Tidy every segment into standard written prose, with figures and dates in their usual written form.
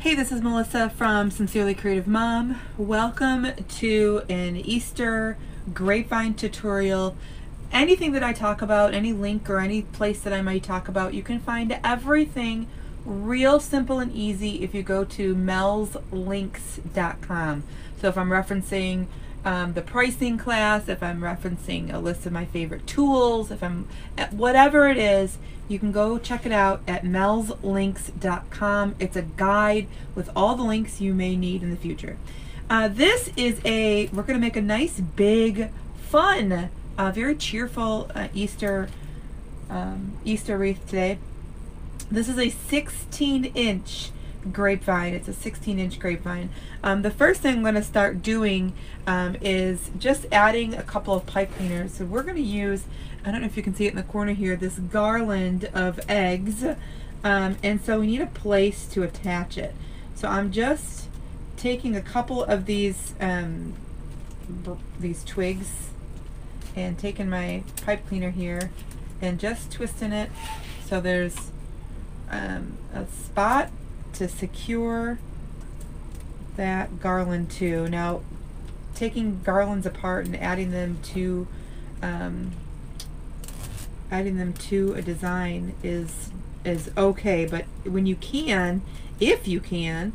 Hey, this is Melissa from Sincerely Creative Mom. Welcome to an Easter Grapevine tutorial. Anything that I talk about, any link or any place that I might talk about, you can find everything real simple and easy if you go to melslinks.com. So if I'm referencing the pricing class, if I'm referencing a list of my favorite tools, if I'm whatever it is, you can go check it out at melslinks.com. It's a guide with all the links you may need in the future. This is we're going to make a nice, big, fun, very cheerful Easter wreath today. This is a 16-inch grapevine. It's a 16-inch grapevine. The first thing I'm going to start doing is just adding a couple of pipe cleaners. So we're going to use, I don't know if you can see it in the corner here, this garland of eggs, and so we need a place to attach it. So I'm just taking a couple of these twigs and taking my pipe cleaner here and just twisting it so there's a spot to secure that garland to. Now, taking garlands apart and adding them to a design is okay, but when you can, if you can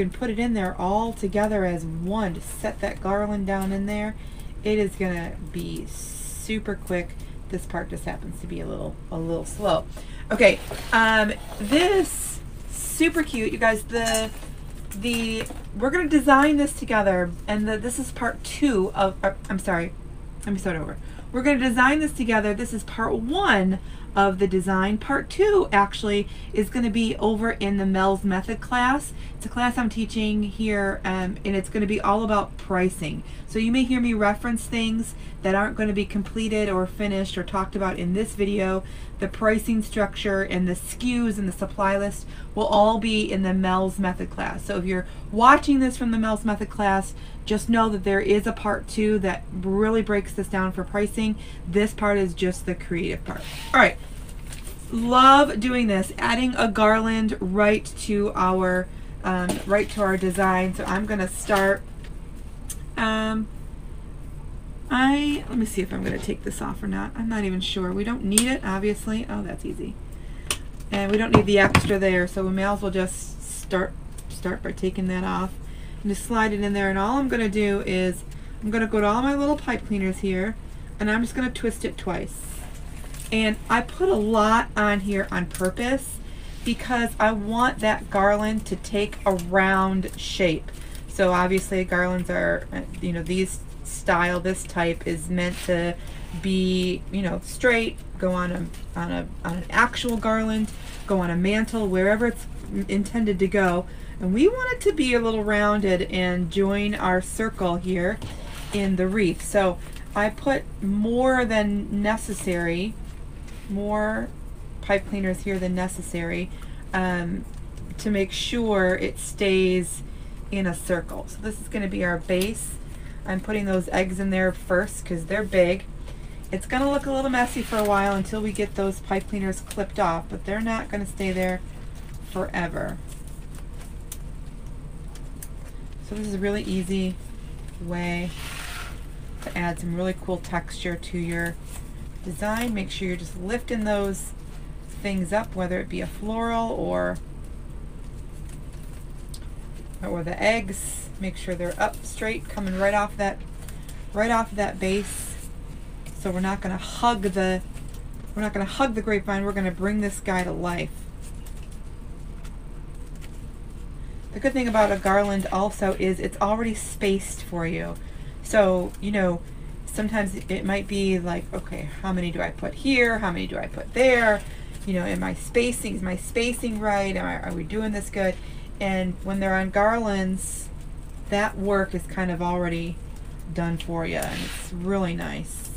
put it in there all together as one, to set that garland down in there, it is gonna be super quick. This part just happens to be a little slow. Okay, this super cute, you guys. We're gonna design this together, and this is part 2 of. I'm sorry, let me start over. We're gonna design this together. This is part 1 of the design. Part 2 actually is going to be over in the Mel's Method class. It's a class I'm teaching here, and it's going to be all about pricing. So you may hear me reference things that aren't going to be completed or finished or talked about in this video. The pricing structure and the SKUs and the supply list will all be in the Mel's Method class. So if you're watching this from the Mel's Method class, just know that there is a part 2 that really breaks this down for pricing. This part is just the creative part. All right, love doing this, adding a garland right to our design. So I'm gonna start. Let me see if I'm gonna take this off or not. I'm not even sure. We don't need it, obviously. Oh, that's easy. And we don't need the extra there, so we may as well just start by taking that off and just slide it in there. And all I'm gonna do is I'm gonna go to all my little pipe cleaners here, and I'm just gonna twist it twice. And I put a lot on here on purpose because I want that garland to take a round shape. So obviously garlands are, these style, this type is meant to be, straight, go on an actual garland, go on a mantle, wherever it's intended to go. And we want it to be a little rounded and join our circle here in the wreath. So I put more than necessary, more pipe cleaners here than necessary, to make sure it stays in a circle. So this is going to be our base. I'm putting those eggs in there first because they're big. It's going to look a little messy for a while until we get those pipe cleaners clipped off, but they're not going to stay there forever. So this is a really easy way to add some really cool texture to your design. Make sure you're just lifting those things up, whether it be a floral or the eggs. Make sure they're up straight, coming right off that base. So we're not going to hug the grapevine. We're going to bring this guy to life. The good thing about a garland also is it's already spaced for you. So, sometimes it might be like, okay, how many do I put here? How many do I put there? Is my spacing right? Are we doing this good? And when they're on garlands, that work is kind of already done for you, and it's really nice.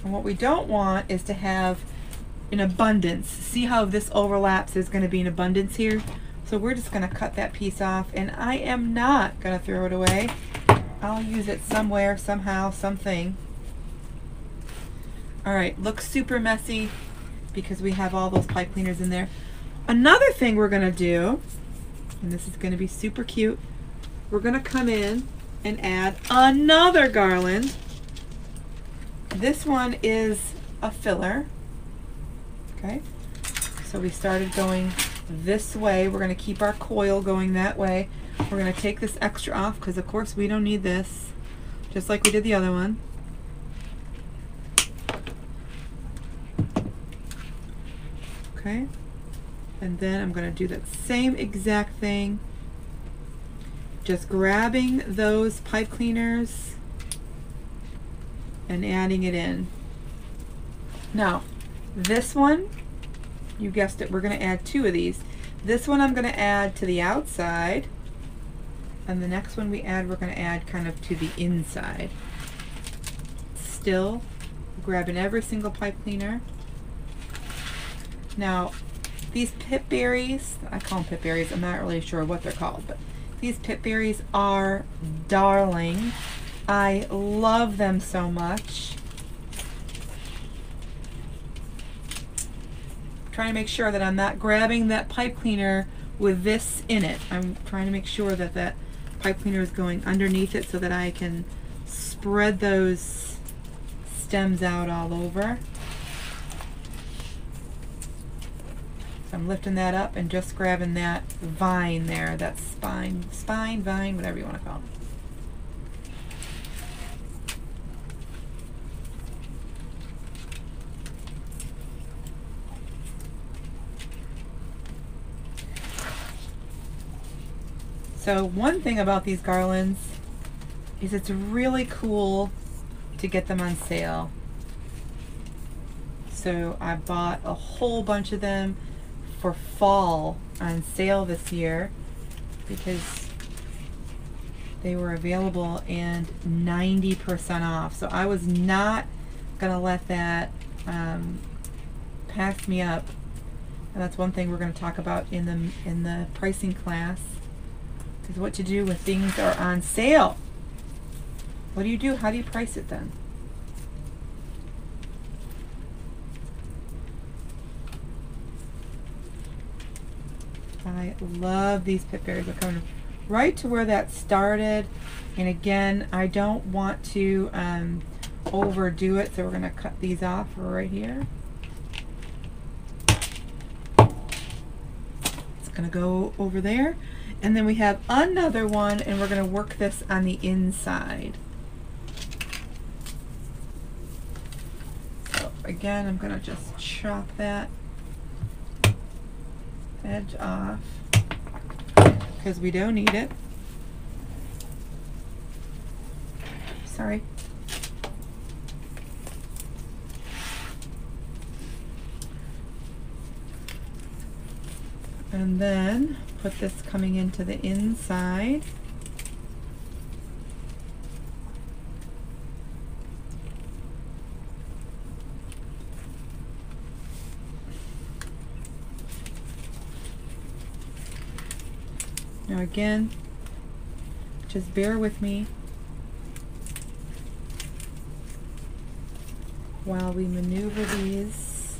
And what we don't want is to have an abundance. See how this overlaps? There's going to be an abundance here. So we're just going to cut that piece off, and I am not going to throw it away. I'll use it somewhere, somehow, something. All right, looks super messy because we have all those pipe cleaners in there. Another thing we're going to do, and this is going to be super cute, we're going to come in and add another garland. This one is a filler. Okay, so we started going this way. We're going to keep our coil going that way. We're going to take this extra off because of course we don't need this, just like we did the other one. Okay, and then I'm going to do that same exact thing, just grabbing those pipe cleaners and adding it in. Now this one, you guessed it, we're going to add 2 of these. This one I'm going to add to the outside, and the next one we add, we're going to add kind of to the inside. Still grabbing every single pipe cleaner. Now these pip berries, I call them pip berries, I'm not really sure what they're called, but these pip berries are darling. I love them so much. Trying to make sure that I'm not grabbing that pipe cleaner with this in it. I'm trying to make sure that that pipe cleaner is going underneath it so that I can spread those stems out all over. So I'm lifting that up and just grabbing that vine there, that spine, vine, whatever you want to call it. So one thing about these garlands is it's really cool to get them on sale. So I bought a whole bunch of them for fall on sale this year because they were available and 90% off. So I was not gonna let that pass me up. And that's one thing we're going to talk about in the pricing class, is what to do when things are on sale. What do you do? How do you price it then? I love these pip berries. They're coming right to where that started. And again, I don't want to overdo it, so we're going to cut these off right here. It's going to go over there. And then we have another one, and we're going to work this on the inside. So again, I'm going to just chop that edge off because we don't need it. Sorry. And then put this coming into the inside. Now again, just bear with me while we maneuver these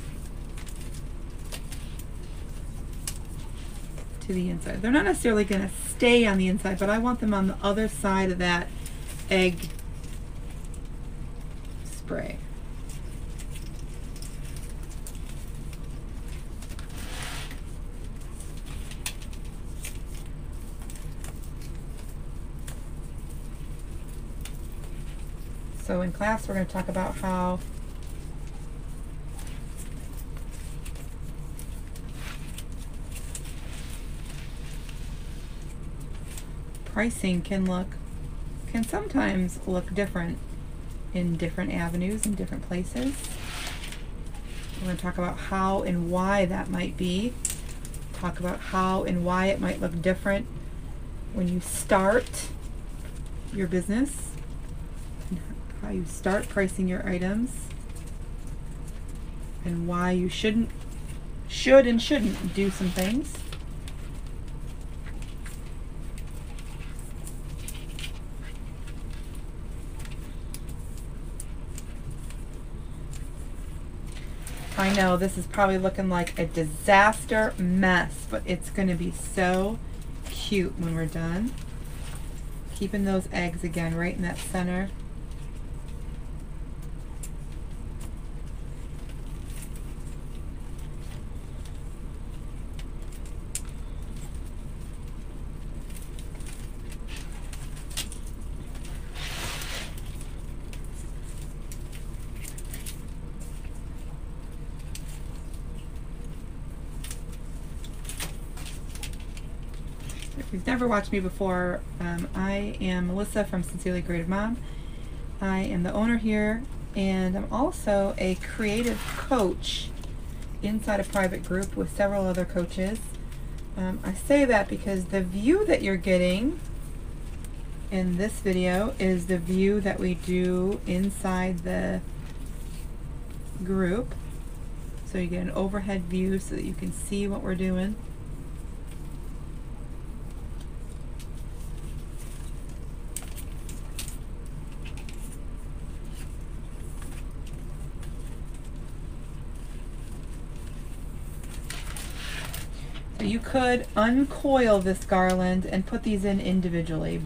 to the inside. They're not necessarily going to stay on the inside, but I want them on the other side of that egg spray. So in class, we're going to talk about how pricing can sometimes look different in different avenues and different places. We're going to talk about how and why that might be. Talk about how and why it might look different when you start your business. How you start pricing your items, and why you should and shouldn't do some things. I know this is probably looking like a disaster mess, but it's going to be so cute when we're done. Keeping those eggs again right in that center. If you've never watched me before, I am Melissa from Sincerely Creative Mom. I am the owner here, and I'm also a creative coach inside a private group with several other coaches. I say that because the view that you're getting in this video is the view that we do inside the group. So you get an overhead view so that you can see what we're doing. You could uncoil this garland and put these in individually,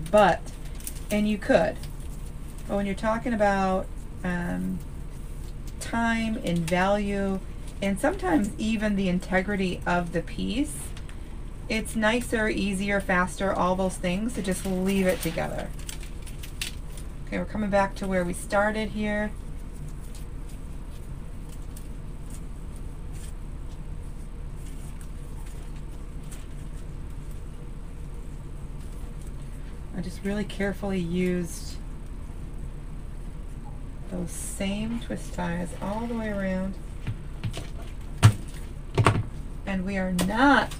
and you could. But when you're talking about time and value, and sometimes even the integrity of the piece, it's nicer, easier, faster, all those things, to just leave it together. Okay, we're coming back to where we started here. I just really carefully used those same twist ties all the way around. And we are not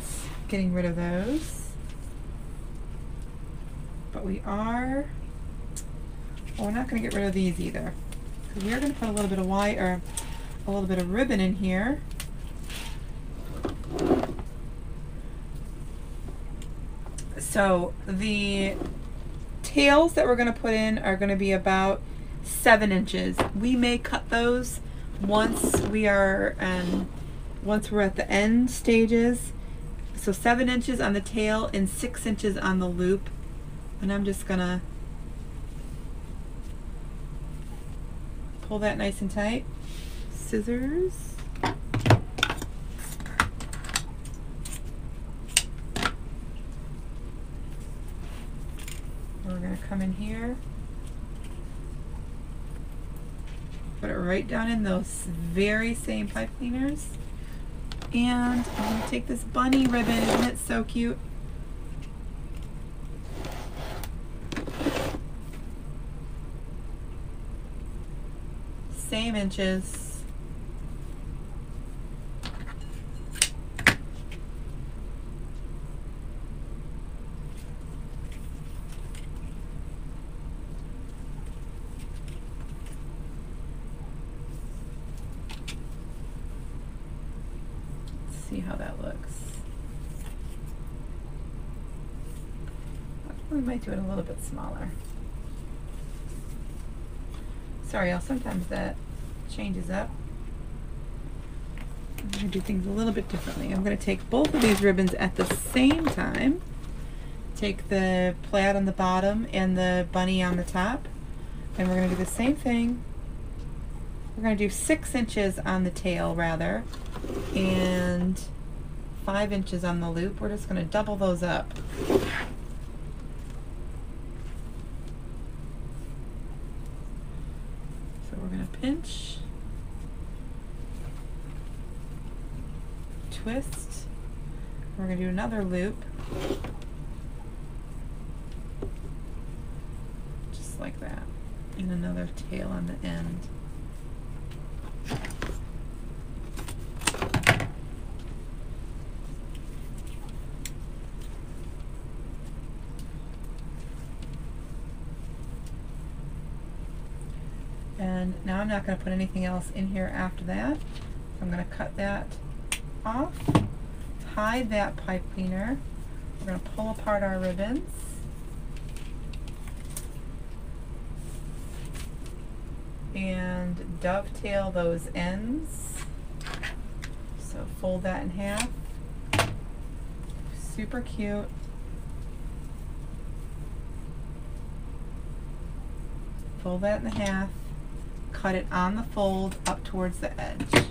getting rid of those, but we are, well, we're not going to get rid of these either, because we are going to put a little bit of white, or a little bit of ribbon in here. So the tails that we're going to put in are going to be about 7 inches. We may cut those once we are once we're at the end stages. So 7 inches on the tail and 6 inches on the loop. And I'm just going to pull that nice and tight. Scissors. We're going to come in here, put it right down in those very same pipe cleaners, and I'm going to take this bunny ribbon. Isn't it so cute? Same inches. See how that looks. We might do it a little bit smaller. Sorry, y'all, sometimes that changes up. I'm going to do things a little bit differently. I'm going to take both of these ribbons at the same time. Take the plaid on the bottom and the bunny on the top. And we're going to do the same thing. We're going to do 6 inches on the tail, rather, and 5 inches on the loop. We're just going to double those up. So we're going to pinch, twist, we're going to do another loop, just like that, and another tail on the end. And now I'm not going to put anything else in here after that. I'm going to cut that off, hide that pipe cleaner. We're going to pull apart our ribbons. And dovetail those ends. So fold that in half. Super cute. Fold that in half. Cut it on the fold up towards the edge. Okay.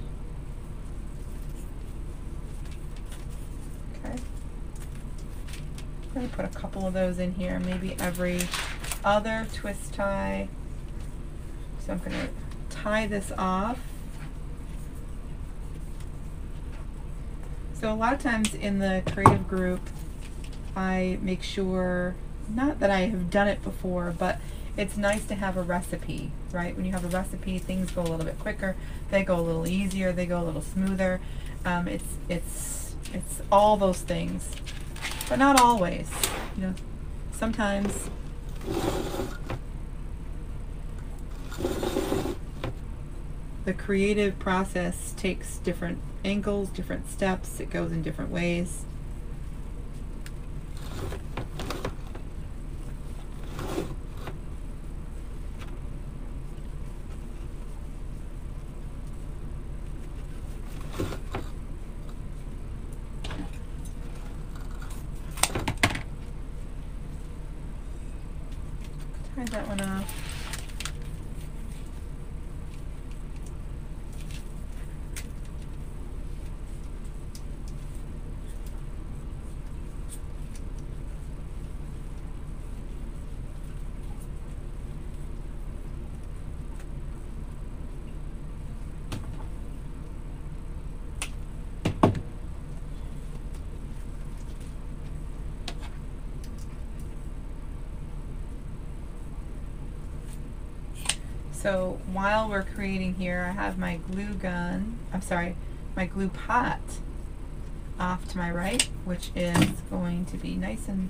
I'm going to put a couple of those in here, maybe every other twist tie. So I'm going to tie this off. So a lot of times in the creative group, I make sure, not that I have done it before, but it's nice to have a recipe, right? When you have a recipe, things go a little bit quicker, they go a little easier, they go a little smoother. It's all those things, but not always. You know, sometimes the creative process takes different angles, different steps, it goes in different ways. Tie that one off. So while we're creating here, I have my glue gun, my glue pot off to my right, which is going to be nice and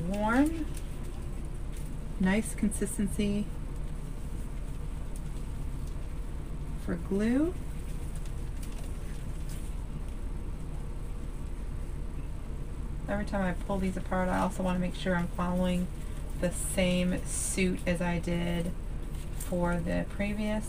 warm, nice consistency for glue. Every time I pull these apart, I also want to make sure I'm following the same suit as I did for the previous.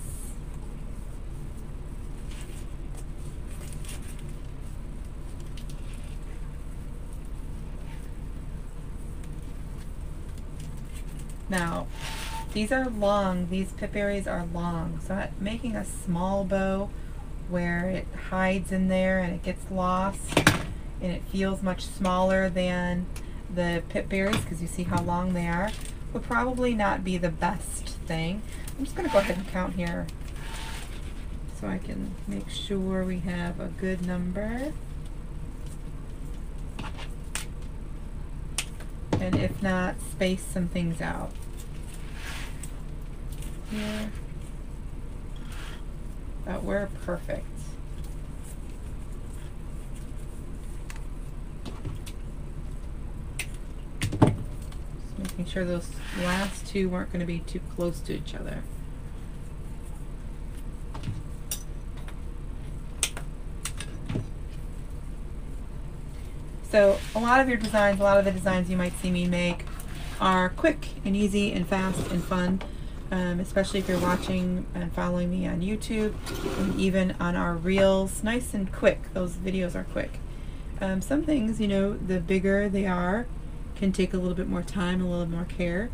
Now, these are long, these pip areas are long, so making a small bow where it hides in there and it gets lost and it feels much smaller than the pip berries, because you see how long they are, would probably not be the best thing. I'm just going to go ahead and count here so I can make sure we have a good number. And if not, space some things out. Here. But we're perfect. Making sure those last two weren't going to be too close to each other. So a lot of your designs, a lot of the designs you might see me make are quick and easy and fast and fun, especially if you're watching and following me on YouTube and even on our reels. Nice and quick. Those videos are quick. Some things, you know, the bigger they are, can take a little bit more time, a little more care.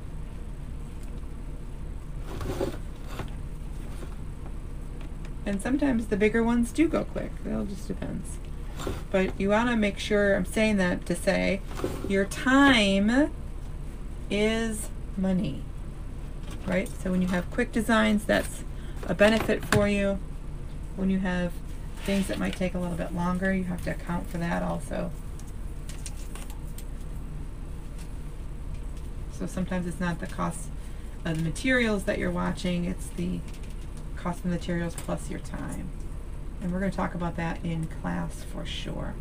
And sometimes the bigger ones do go quick. It all just depends. But you want to make sure, I'm saying that to say, your time is money, right? So when you have quick designs, that's a benefit for you. When you have things that might take a little bit longer, you have to account for that also. So sometimes it's not the cost of the materials that you're watching, it's the cost of the materials plus your time. And we're going to talk about that in class for sure.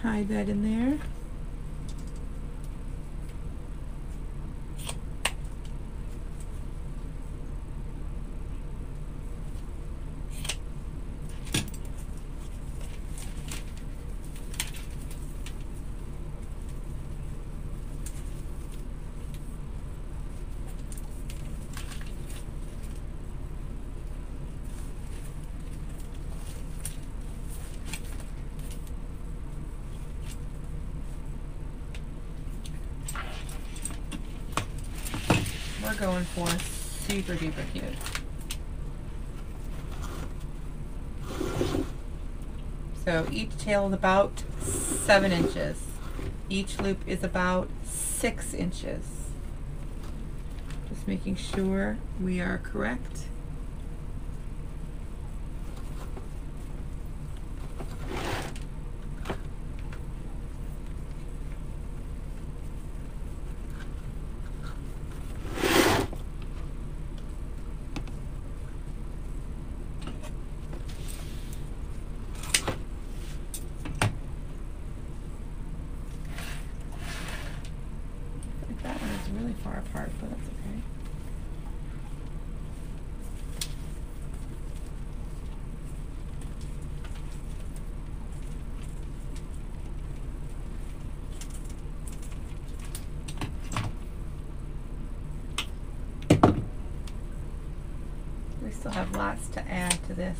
Hide that in there. we're going for super duper cute. So each tail is about 7 inches. Each loop is about 6 inches. Just making sure we are correct. That one is really far apart, but that's okay. We still have lots to add to this.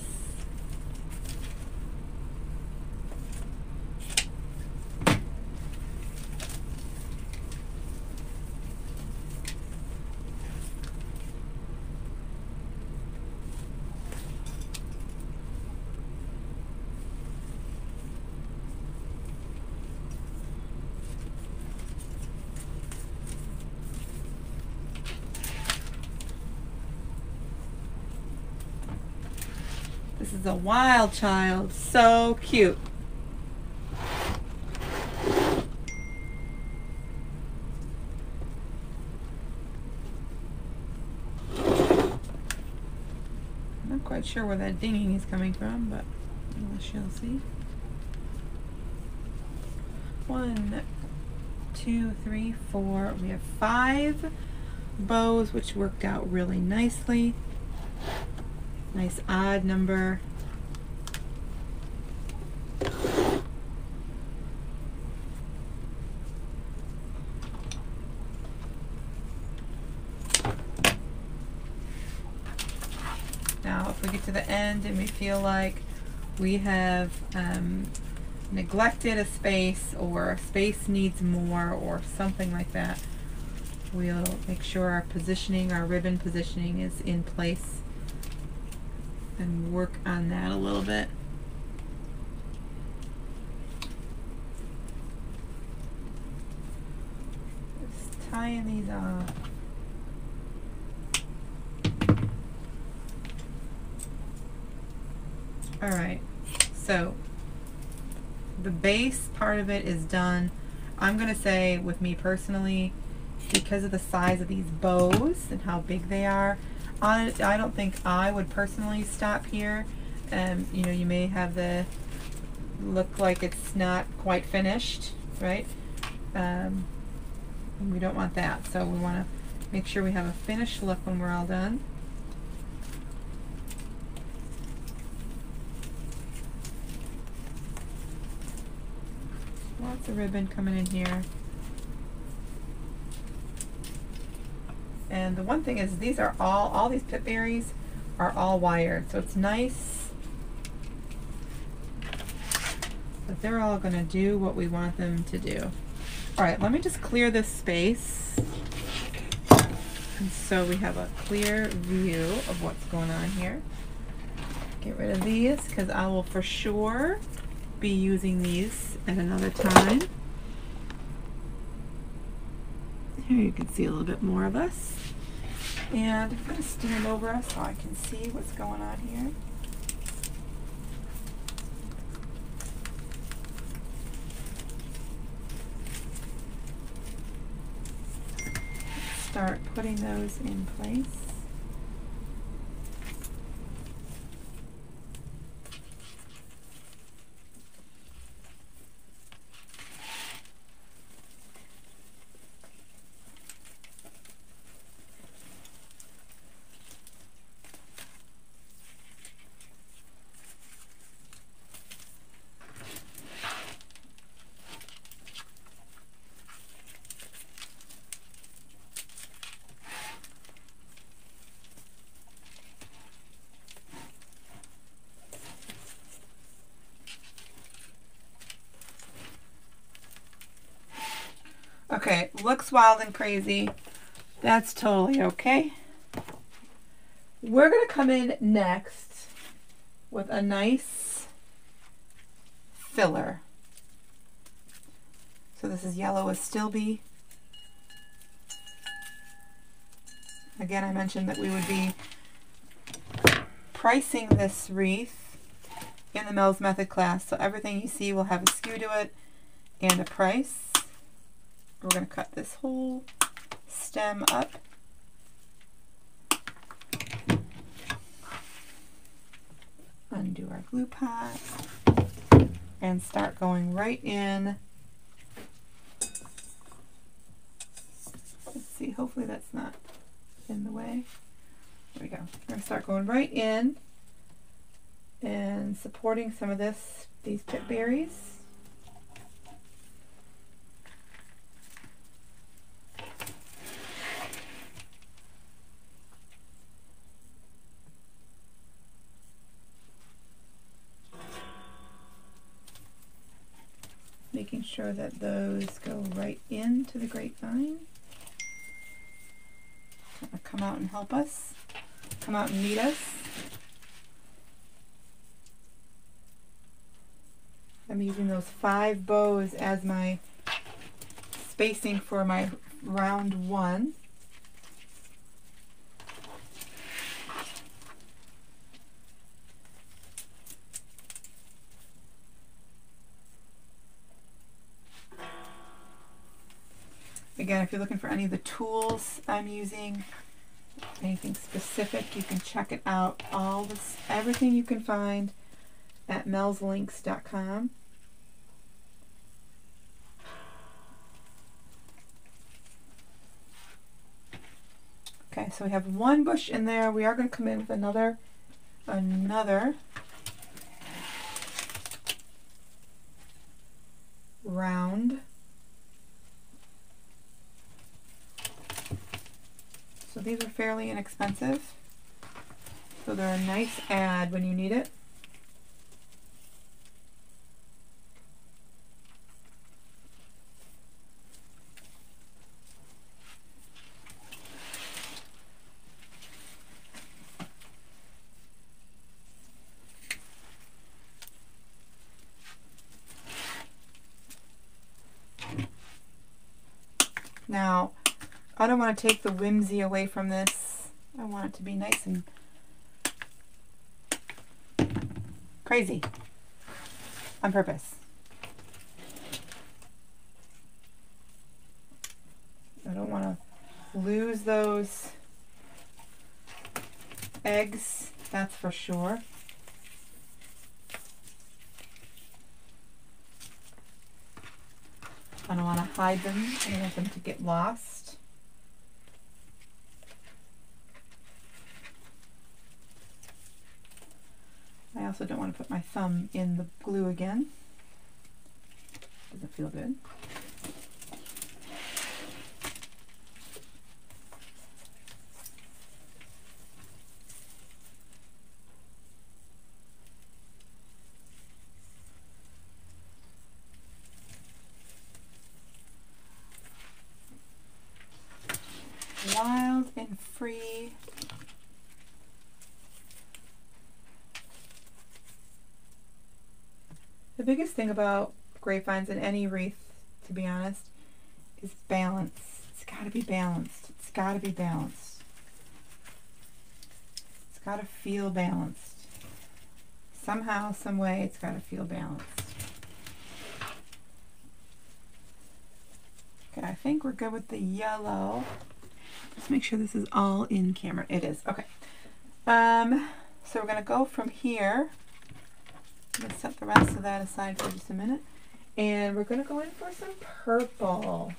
This is a wild child, so cute. I'm not quite sure where that dinging is coming from, but we shall see. 1, 2, 3, 4. We have 5 bows, which worked out really nicely. Nice odd number. Now, if we get to the end and we feel like we have neglected a space, or a space needs more, or something like that, we'll make sure our positioning, our ribbon positioning, is in place and work on that a little bit. Just tying these off. Alright, so the base part of it is done. I'm going to say, with me personally, because of the size of these bows and how big they are, I don't think I would personally stop here. You know, you may have the look like it's not quite finished, right? And we don't want that, so we want to make sure we have a finished look when we're all done. Lots of ribbon coming in here. And the one thing is, these are all these pip berries are all wired, so it's nice that they're all going to do what we want them to do. Alright, let me just clear this space, and so we have a clear view of what's going on here. Get rid of these, because I will for sure be using these at another time. Here you can see a little bit more of us. And I'm going to stand over us so I can see what's going on here. Start putting those in place. Okay, looks wild and crazy, That's totally okay. We're going to come in next with a nice filler. So this is Yellow Astilbe. Again, I mentioned that we would be pricing this wreath in the Mel's Method class, so everything you see will have a SKU to it and a price. We're going to cut this whole stem up. Undo our glue pot and start going right in. Let's see, hopefully that's not in the way. There we go. We're going to start going right in and supporting some of these pip berries. Making sure that those go right into the grapevine. Come out and help us. Come out and meet us. I'm using those 5 bows as my spacing for my round 1. Again, if you're looking for any of the tools I'm using, anything specific, you can check it out. Everything you can find at melslinks.com. Okay, so we have 1 bush in there. We are going to come in with another round. So these are fairly inexpensive. So they're a nice add when you need it. Now, I don't want to take the whimsy away from this. I want it to be nice and crazy on purpose. I don't want to lose those eggs, that's for sure. I don't want to hide them. I don't want them to get lost. I also don't want to put my thumb in the glue again. Doesn't feel good. Wild and free. The biggest thing about grapevines and any wreath, to be honest, is balance. It's got to be balanced. It's got to be balanced. It's got to feel balanced. Somehow, some way, it's got to feel balanced. Okay, I think we're good with the yellow. Let's make sure this is all in camera. It is. Okay. So we're going to go from here. I'm going to set the rest of that aside for just a minute. And we're going to go in for some purple.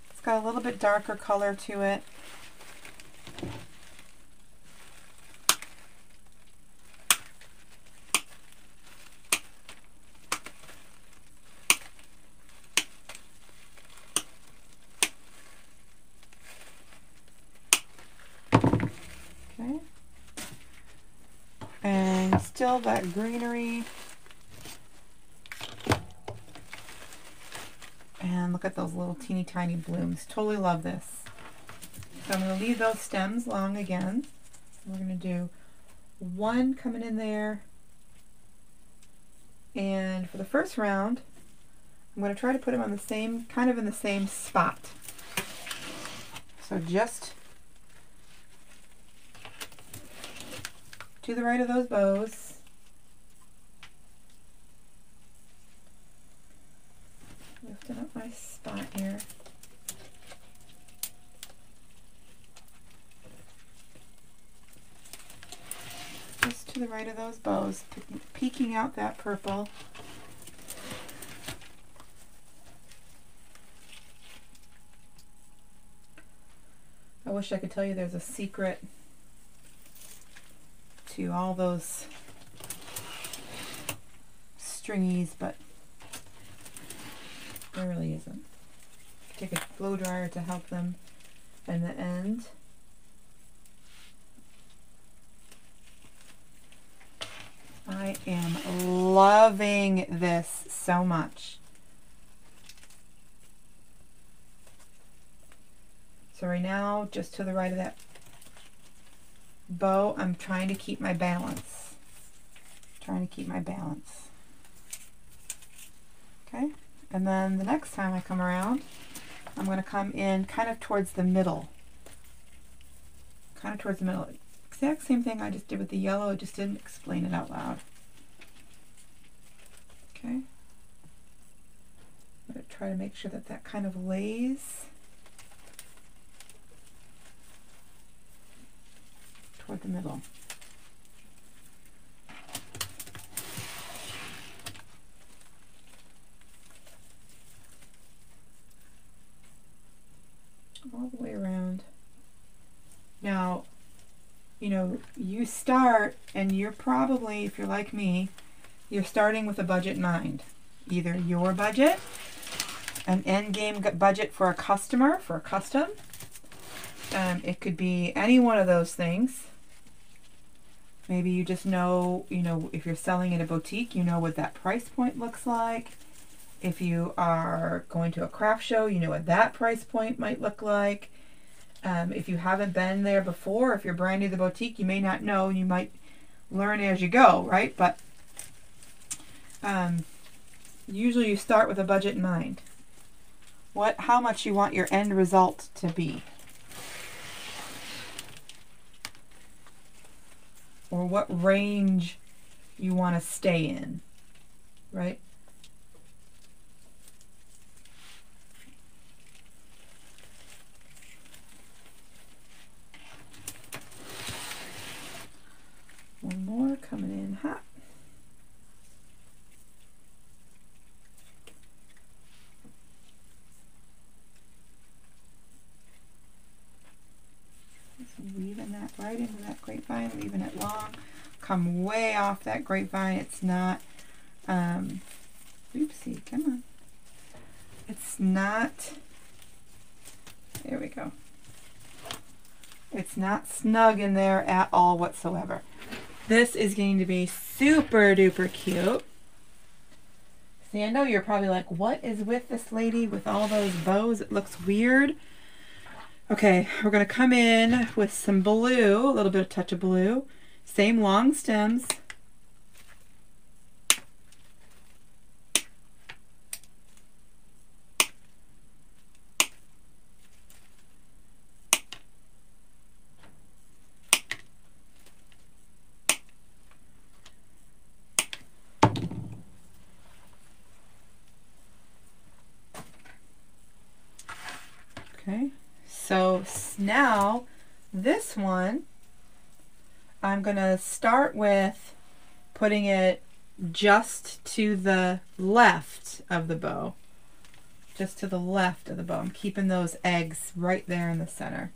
It's got a little bit darker color to it. Okay. And still that greenery. And on. Look at those little teeny tiny blooms. Totally love this. So I'm going to leave those stems long again. We're going to do one coming in there. And for the first round, I'm going to try to put them on the same, kind of in the same spot. So just to the right of those bows. Lifting up my spot here. Just to the right of those bows, peeking out that purple. I wish I could tell you there's a secret to all those stringies, but there really isn't. Take a blow dryer to help them in the end. I am loving this so much. So right now, just to the right of that bow, I'm trying to keep my balance. Trying to keep my balance. Okay, and then the next time I come around, I'm going to come in kind of towards the middle. Kind of towards the middle. Exact same thing I just did with the yellow, I just didn't explain it out loud. Okay. I'm going to try to make sure that that kind of lays toward the middle. All the way around. Now, you know, you start, and you're probably, if you're like me, you're starting with a budget in mind. Either your budget, an end game budget for a customer, for a custom. It could be any one of those things. Maybe you just know, you know, if you're selling at a boutique, you know what that price point looks like. If you are going to a craft show, you know what that price point might look like. If you haven't been there before, if you're brand new to the boutique, you may not know. You might learn as you go, right? But usually you start with a budget in mind. How much you want your end result to be. Or what range you want to stay in, right? One more coming in hot. Just weaving that right into that grapevine, leaving it long. Come way off that grapevine. It's not, oopsie, come on. It's not, there we go. It's not snug in there at all whatsoever. This is going to be super duper cute. See, I know you're probably like, what is with this lady with all those bows? It looks weird. Okay, we're going to come in with some blue, a little bit of touch of blue. Same long stems. Okay, so now this one, I'm going to start with putting it just to the left of the bow. Just to the left of the bow. I'm keeping those eggs right there in the center.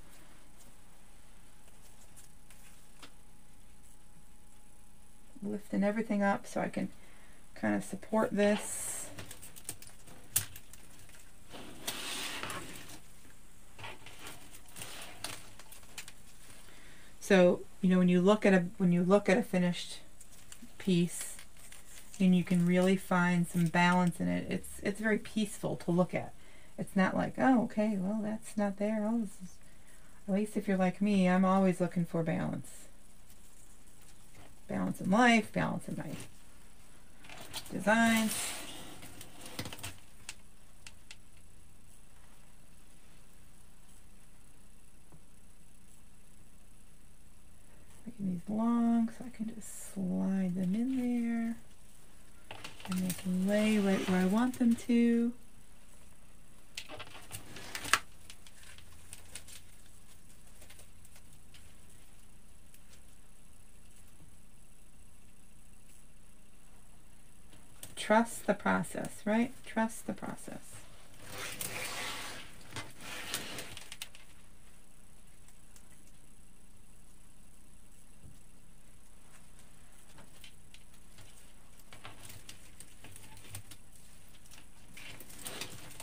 Lifting everything up so I can kind of support this. So, you know, when you look at a finished piece, and you can really find some balance in it, it's very peaceful to look at. It's not like, oh, okay, well, that's not there. Oh, this is, at least if you're like me, I'm always looking for balance. Balance in life, balance in my designs. Making these long so I can just slide them in there. And they can lay right where I want them to. Trust the process, right? Trust the process.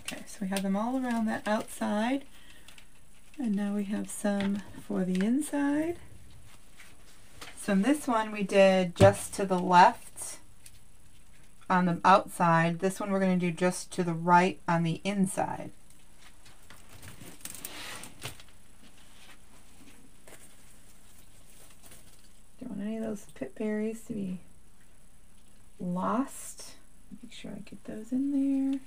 Okay, so we have them all around that outside. And now we have some for the inside. So in this one we did just to the left on the outside. This one we're going to do just to the right on the inside. Don't want any of those pip berries to be lost. Make sure I get those in there.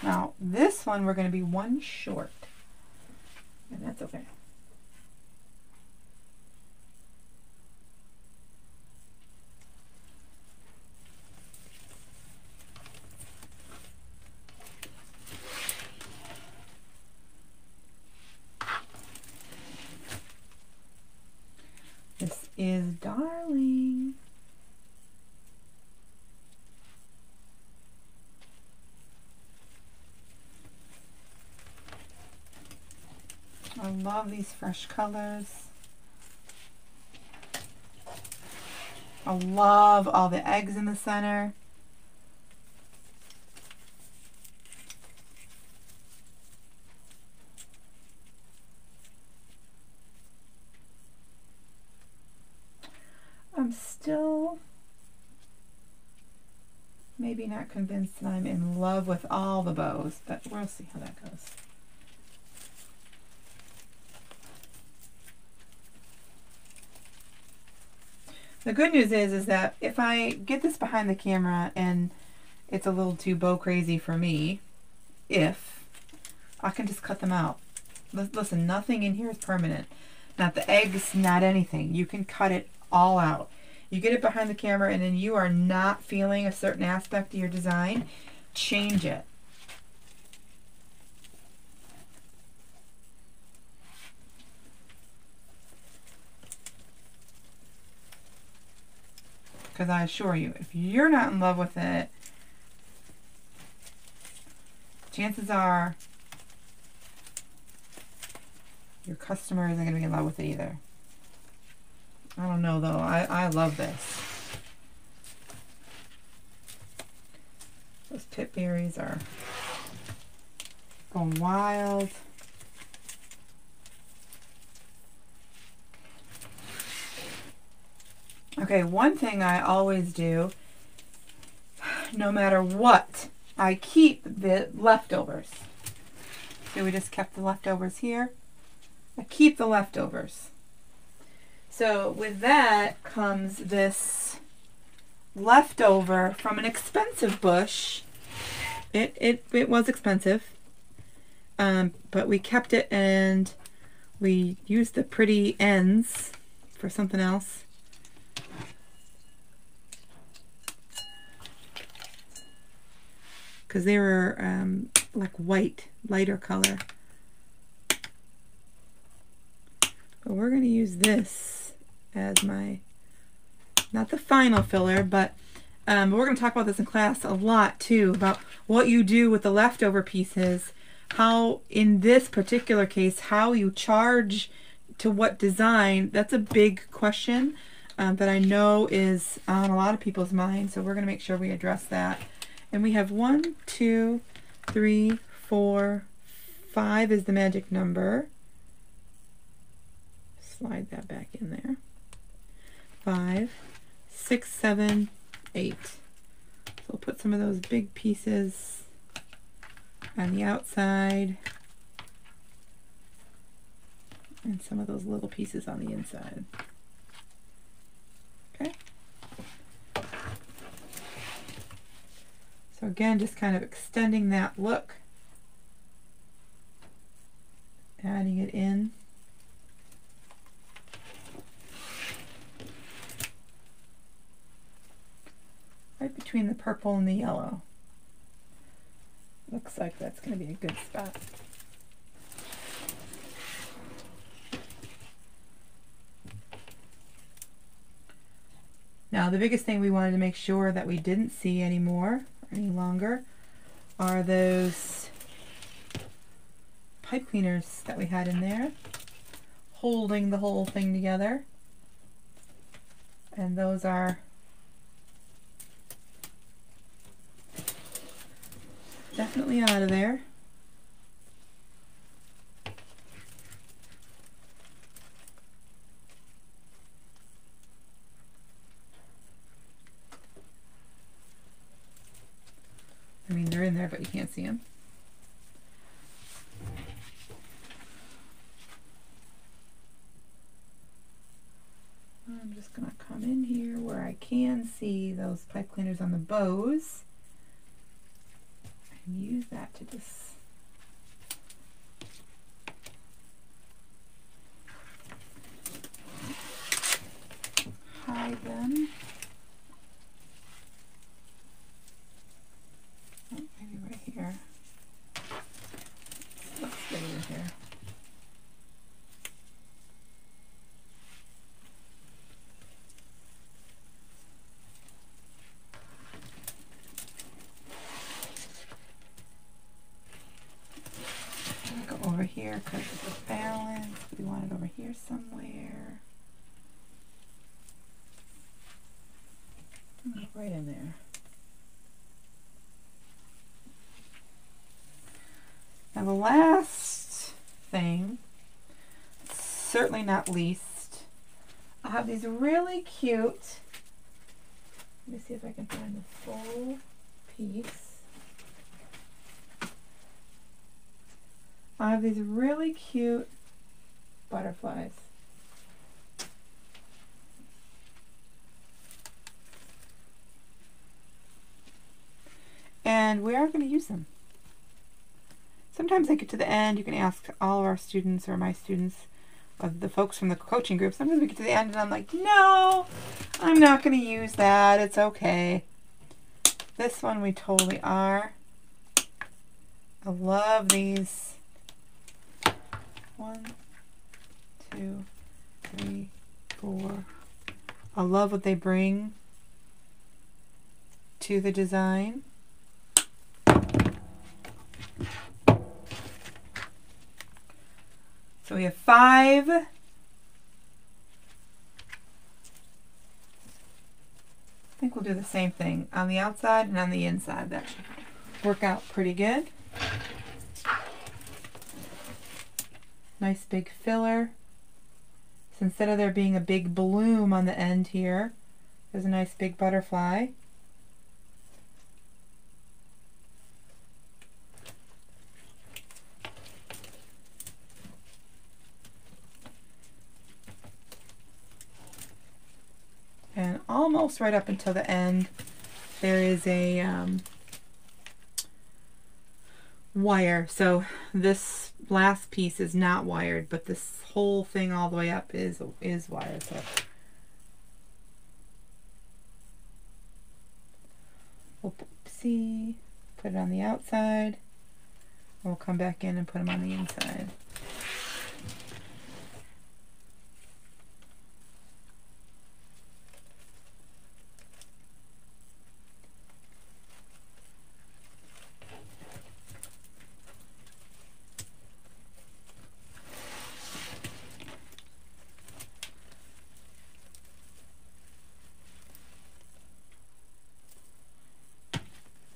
Now this one we're going to be one short, and that's okay. This is Darling. I love these fresh colors. I love all the eggs in the center. I'm still maybe not convinced that I'm in love with all the bows, but we'll see how that goes. The good news is that if I get this behind the camera and it's a little too bow crazy for me, I can just cut them out. Listen, nothing in here is permanent. Not the eggs, not anything. You can cut it all out. You get it behind the camera and then you are not feeling a certain aspect of your design, change it. Because I assure you, if you're not in love with it, chances are your customer isn't going to be in love with it either. I don't know though. I love this. Those pip berries are going wild. Okay, one thing I always do, no matter what, I keep the leftovers. So we just kept the leftovers here. I keep the leftovers. So with that comes this leftover from an expensive bush. It was expensive, but we kept it and we used the pretty ends for something else. Because they were like white, lighter color. But we're going to use this as my, not the final filler, but we're going to talk about this in class a lot too, about what you do with the leftover pieces, how in this particular case, how you charge to what design. That's a big question that I know is on a lot of people's minds, so we're going to make sure we address that. And we have 1, 2, 3, 4, 5 is the magic number. Slide that back in there. 5, 6, 7, 8. So we'll put some of those big pieces on the outside and some of those little pieces on the inside. Okay. So again, just kind of extending that look, adding it in. Right between the purple and the yellow. Looks like that's going to be a good spot. Now the biggest thing we wanted to make sure that we didn't see anymore, or any longer, are those pipe cleaners that we had in there, holding the whole thing together. And those are definitely out of there. I mean, they're in there, but you can't see them. I'm just going to come in here where I can see those pipe cleaners on the bows and use that to just hide them. Oh, maybe right here. Let's get over here. Over here because of the balance. We want it over here somewhere. Right in there. Now the last thing, certainly not least, I have these really cute, let me see if I can find the full piece. I have these really cute butterflies. And we are going to use them. Sometimes I get to the end, you can ask all of our students or my students, or the folks from the coaching group, sometimes we get to the end and I'm like, no, I'm not going to use that, it's okay. This one we totally are. I love these. 1, 2, 3, 4. I love what they bring to the design. So we have 5. I think we'll do the same thing on the outside and on the inside. That should work out pretty good. Nice big filler. So instead of there being a big bloom on the end here, there's a nice big butterfly. And almost right up until the end, there is a wire. So this last piece is not wired, but this whole thing all the way up is wired. So we'll put it on the outside. We'll come back in and put them on the inside.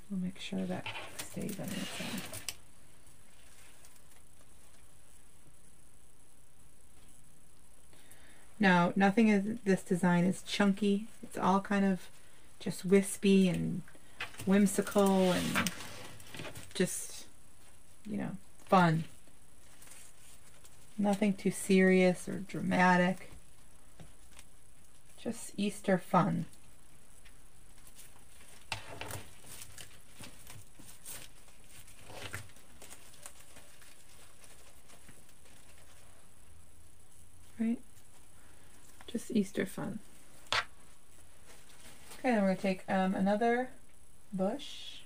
We'll make sure that stays on the inside. Now, nothing in this design is chunky. It's all kind of just wispy and whimsical and just, you know, fun. Nothing too serious or dramatic. Just Easter fun. Right? Just Easter fun. Okay, then we're going to take another bush.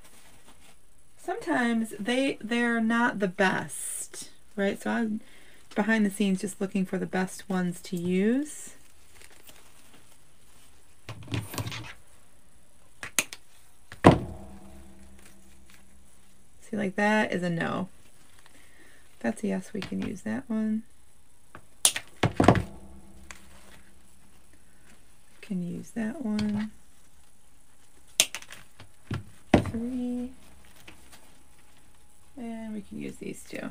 Sometimes they're not the best, right? So I'm behind the scenes just looking for the best ones to use. See, like that is a no. That's a yes, we can use that one. Can use that one. 3. And we can use these two.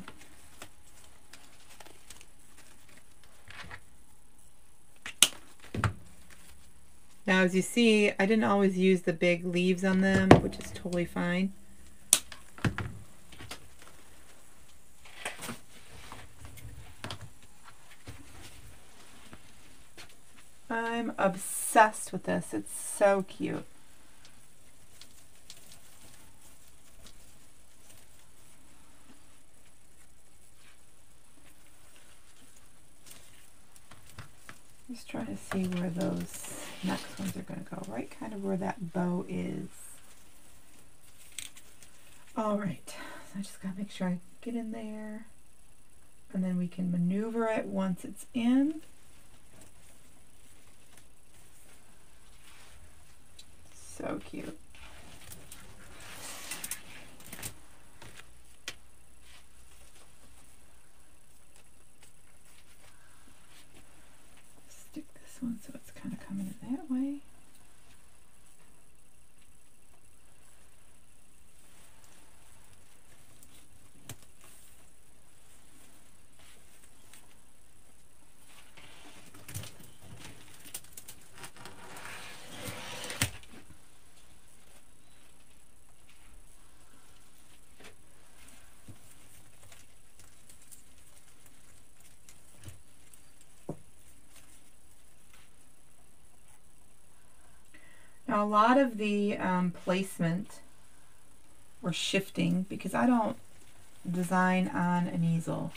Now, as you see, I didn't always use the big leaves on them, which is totally fine. I'm obsessed with this. It's so cute. Just trying to see where those next ones are going to go. Right kind of where that bow is. All right. So I just got to make sure I get in there. And then we can maneuver it once it's in. So cute. Stick this one so it's kind of coming in that way. Now a lot of the placement or shifting, because I don't design on an easel,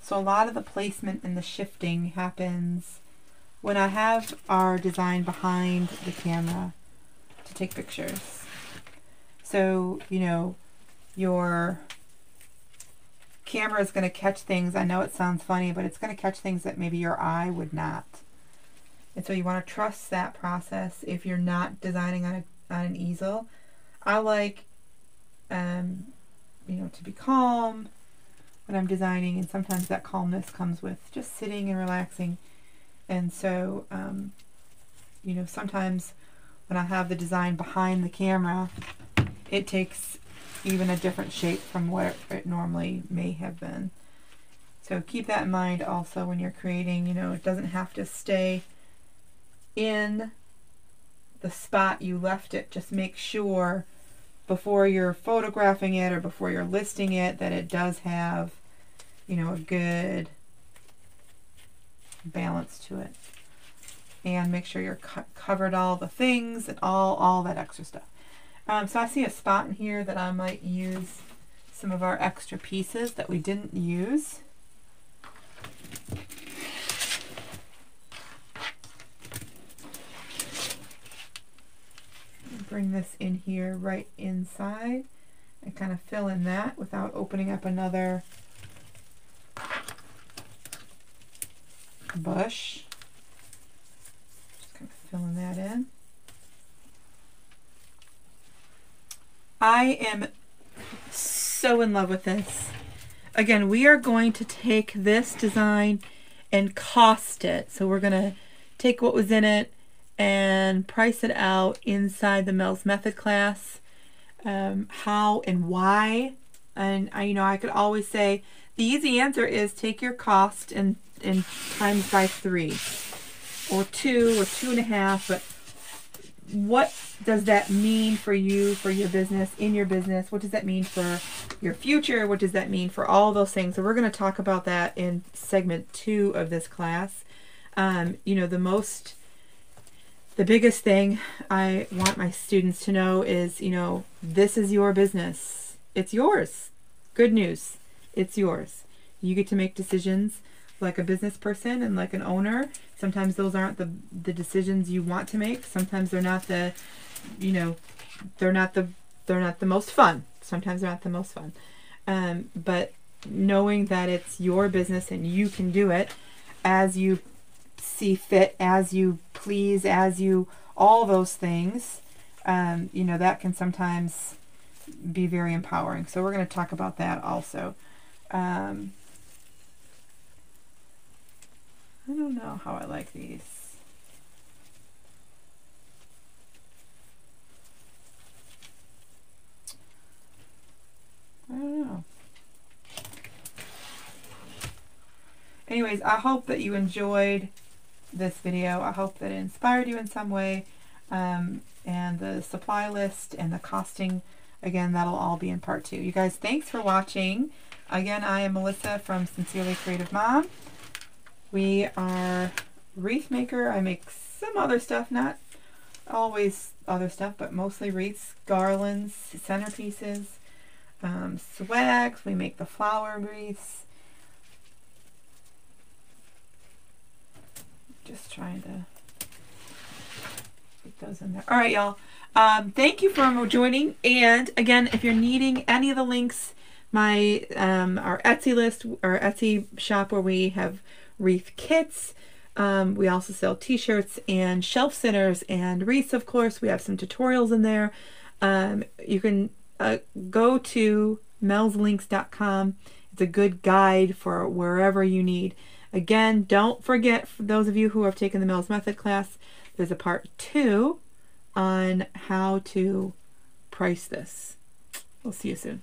so a lot of the placement and the shifting happens when I have our design behind the camera to take pictures. So, you know, your camera is going to catch things. I know it sounds funny, but it's going to catch things that maybe your eye would not. And so you want to trust that process if you're not designing on an easel. I like, you know, to be calm when I'm designing, and sometimes that calmness comes with just sitting and relaxing. And so, you know, sometimes when I have the design behind the camera, it takes even a different shape from what it normally may have been. So keep that in mind also when you're creating. You know, it doesn't have to stay in the spot you left it. Just make sure before you're photographing it or before you're listing it that it does have, you know, a good balance to it. And make sure you're covered all the things and all that extra stuff. So I see a spot in here that I might use some of our extra pieces that we didn't use. Bring this in here right inside and kind of fill in that without opening up another bush. Just kind of filling that in. I am so in love with this. Again, we are going to take this design and cost it. So we're going to take what was in it and price it out inside the Mel's Method class, how and why. And I could always say the easy answer is take your cost and times by 3 or 2 or 2.5, but what does that mean for you, for your business, in your business? What does that mean for your future? What does that mean for all those things? So we're going to talk about that in segment 2 of this class. You know, the biggest thing I want my students to know is, you know, this is your business. It's yours. Good news. It's yours. You get to make decisions like a business person and like an owner. Sometimes those aren't the decisions you want to make. Sometimes they're not the, you know, they're not the most fun. Sometimes they're not the most fun. But knowing that it's your business and you can do it as you see fit, as you please, as you, all those things, you know, that can sometimes be very empowering. So we're going to talk about that also. I don't know how I like these. I don't know. Anyways, I hope that you enjoyed this video. I hope that it inspired you in some way. And the supply list and the costing, again, that'll all be in part 2. You guys, thanks for watching. Again, I am Melissa from Sincerely Creative Mom. We are wreath maker. I make some other stuff, not always other stuff, but mostly wreaths, garlands, centerpieces, swags. We make the flower wreaths. Just trying to put those in there. All right, y'all. Thank you for joining. And again, if you're needing any of the links, my our Etsy list, our Etsy shop where we have wreath kits. We also sell t-shirts and shelf sitters and wreaths, of course. We have some tutorials in there. You can go to melslinks.com. It's a good guide for wherever you need. Again, don't forget, for those of you who have taken the Mel's Method class, there's a part 2 on how to price this. We'll see you soon.